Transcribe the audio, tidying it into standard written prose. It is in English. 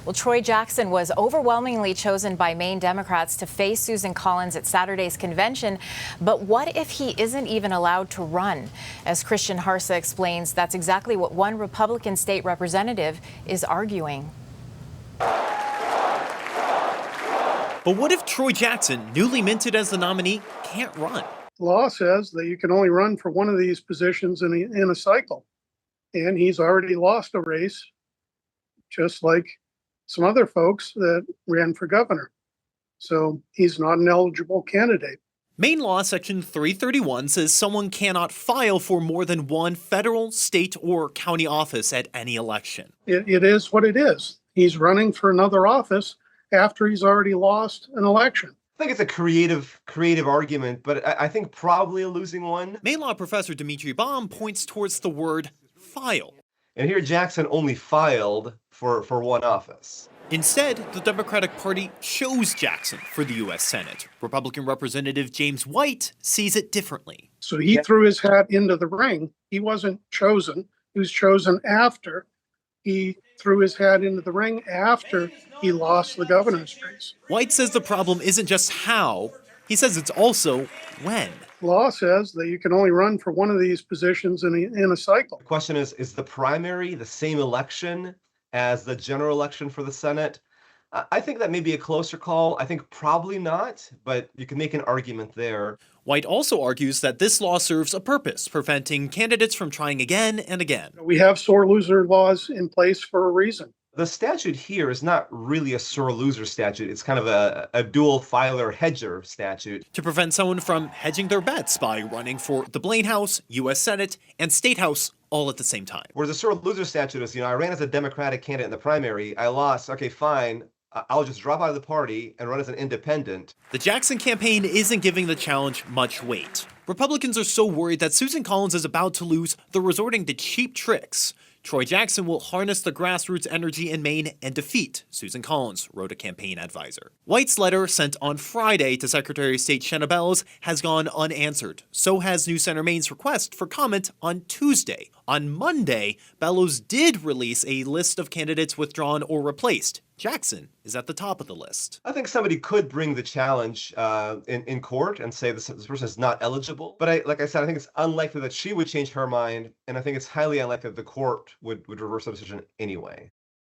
Well, Troy Jackson was overwhelmingly chosen by Maine Democrats to face Susan Collins at Saturday's convention. But what if he isn't even allowed to run? As Christian Harsa explains, that's exactly what one Republican state representative is arguing. But what if Troy Jackson, newly minted as the nominee, can't run? The law says that you can only run for one of these positions in a cycle. And he's already lost a race, just like some other folks that ran for governor. So he's not an eligible candidate. Maine law section 331 says someone cannot file for more than one federal, state, or county office at any election. It is what it is. He's running for another office after he's already lost an election. I think it's a creative argument, but I think probably a losing one. Maine law professor Dimitri Baum points towards the word file. And here Jackson only filed for one office. Instead, the Democratic Party chose Jackson for the U.S. Senate. Republican Representative James White sees it differently. So he threw his hat into the ring. He wasn't chosen. He was chosen after he threw his hat into the ring after he lost the governor's race. White says the problem isn't just how, he says it's also when. Law says that you can only run for one of these positions in a cycle. The question is the primary the same election as the general election for the Senate? I think that may be a closer call. I think probably not, but you can make an argument there. White also argues that this law serves a purpose, preventing candidates from trying again and again. We have sore loser laws in place for a reason. The statute here is not really a sore loser statute. It's kind of a dual filer hedger statute. To prevent someone from hedging their bets by running for the Blaine House, U.S. Senate, and State House all at the same time. Whereas a sore loser statute is, I ran as a Democratic candidate in the primary. I lost. Okay, fine. I'll just drop out of the party and run as an independent. The Jackson campaign isn't giving the challenge much weight. Republicans are so worried that Susan Collins is about to lose, they're resorting to cheap tricks. Troy Jackson will harness the grassroots energy in Maine and defeat Susan Collins, wrote a campaign advisor. White's letter, sent on Friday to Secretary of State Shanna Bellows, has gone unanswered. So has News Center Maine's request for comment on Tuesday. On Monday, Bellows did release a list of candidates withdrawn or replaced. Jackson is at the top of the list. I think somebody could bring the challenge in court and say this person is not eligible. But like I said, I think it's unlikely that she would change her mind, and I think it's highly unlikely that the court would reverse the decision anyway.